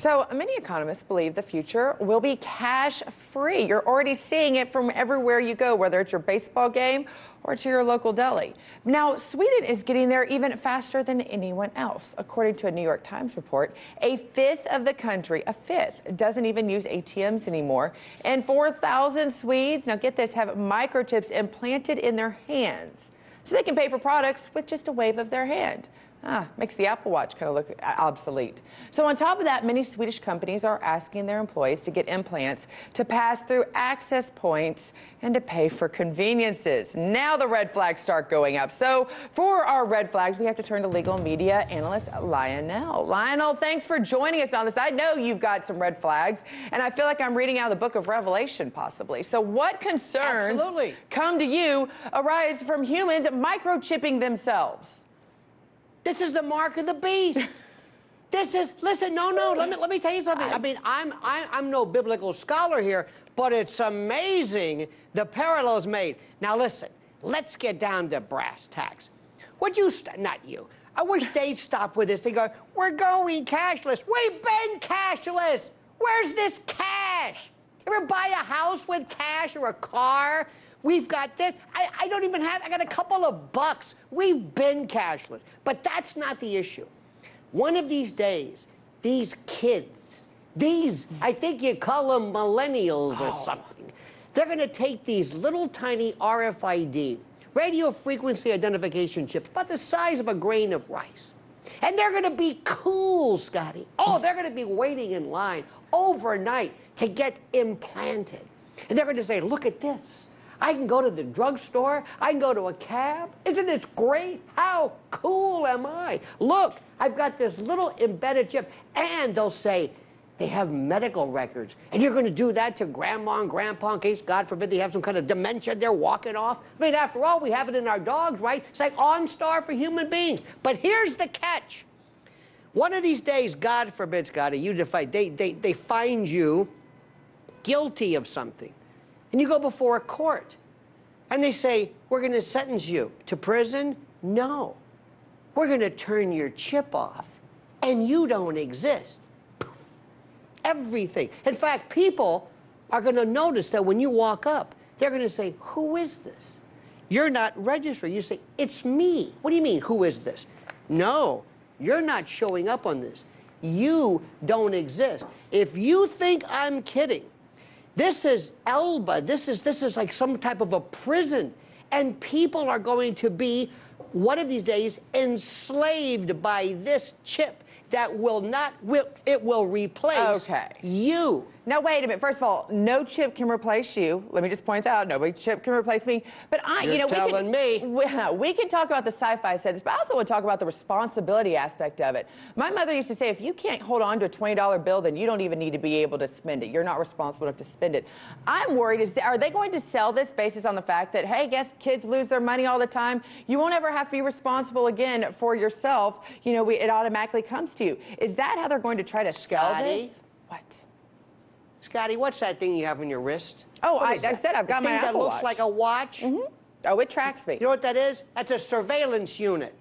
So many economists believe the future will be cash-free. You're already seeing it from everywhere you go, whether it's your baseball game or to your local deli. Now, Sweden is getting there even faster than anyone else. According to a New York Times report, a fifth of the country, doesn't even use ATMs anymore. And 4,000 Swedes, now get this, have microchips implanted in their hands so they can pay for products with just a wave of their hand. Makes the Apple Watch kind of look obsolete. So on top of that, many Swedish companies are asking their employees to get implants to pass through access points and to pay for conveniences. Now the red flags start going up. So for our red flags, we have to turn to legal media analyst Lionel. Lionel, thanks for joining us on this. I know you've got some red flags, and I feel like I'm reading out of the book of Revelation possibly. So what concerns come to you arise from humans microchipping themselves? This is the mark of the beast. This is, listen, no, let me tell you something. I mean, I'm no biblical scholar here, but it's amazing the parallels made. Now listen, let's get down to brass tacks. Would you, not you, I wish they'd stop with this. They go, we're going cashless. We've been cashless. Where's this cash? Ever buy a house with cash or a car? We've got this. I don't even have, I got a couple of bucks. We've been cashless. But that's not the issue. One of these days, these kids, I think you call them millennials or something, they're going to take these little tiny RFID, radio frequency identification chips, about the size of a grain of rice. And they're going to be cool, Scotty. Oh, they're going to be waiting in line overnight to get implanted. And they're going to say, look at this. I can go to the drugstore. I can go to a cab. Isn't it great? How cool am I? Look, I've got this little embedded chip. And they'll say they have medical records. And you're going to do that to grandma and grandpa in case, God forbid, they have some kind of dementia they're walking off. I mean, after all, we have it in our dogs, right? It's like OnStar for human beings. But here's the catch. One of these days, God forbid, Scotty, they find you guilty of something. And you go before a court, and they say, we're going to sentence you to prison? No. We're going to turn your chip off, and you don't exist. Poof. Everything. In fact, people are going to notice that when you walk up, they're going to say, who is this? You're not registered. You say, it's me. What do you mean, who is this? No, you're not showing up on this. You don't exist. If you think I'm kidding, this is Elba. This is like some type of a prison. And people are going to be, one of these days, enslaved by this chip that it will replace you. Now, wait a minute. First of all, no chip can replace you. Let me just point that out. No chip can replace me. But You're telling me. We can talk about the sci-fi sets, but I also want to talk about the responsibility aspect of it. My mother used to say, if you can't hold on to a $20 bill, then you don't even need to be able to spend it. You're not responsible enough to spend it. I'm worried, are they going to sell this basis on the fact that, hey, guess kids lose their money all the time? You won't ever have to be responsible again for yourself. You know, it automatically comes to you. Is that how they're going to try to sell this? What? Scotty, what's that thing you have on your wrist? Oh, I said I've got my Apple Watch. That looks like a watch? Mm-hmm. Oh, it tracks me. You know what that is? That's a surveillance unit.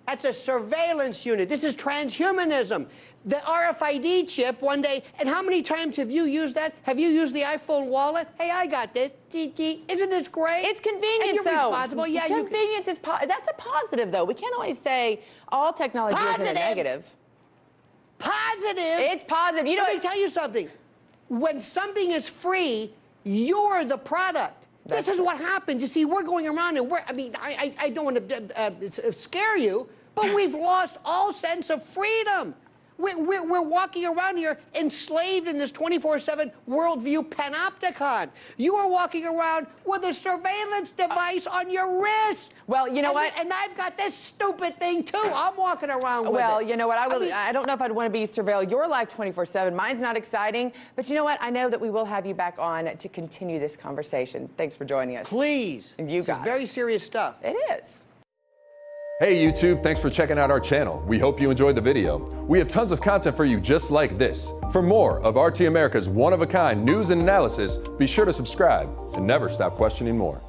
That's a surveillance unit. This is transhumanism. The RFID chip one day, and how many times have you used that? Have you used the iPhone wallet? Hey, I got this. Isn't this great? It's convenient, and you're responsible. Yeah, convenience is that's a positive, though. We can't always say all technology is a negative. Positive? It's positive. You know, let me tell you something. When something is free, you're the product. This is what happens. You see, we're going around and I don't want to scare you, but we've lost all sense of freedom. We're walking around here enslaved in this 24/7 worldview panopticon. You are walking around with a surveillance device on your wrist. Well, you know what? And I've got this stupid thing, too. I'm walking around with it. Well, you know what? I don't know if I'd want to be surveilled your life 24/7. Mine's not exciting. But you know what? I know that we will have you back on to continue this conversation. Thanks for joining us. Please. And this is very serious stuff. It is. Hey YouTube, thanks for checking out our channel. We hope you enjoyed the video. We have tons of content for you just like this. For more of RT America's one-of-a-kind news and analysis, be sure to subscribe and never stop questioning more.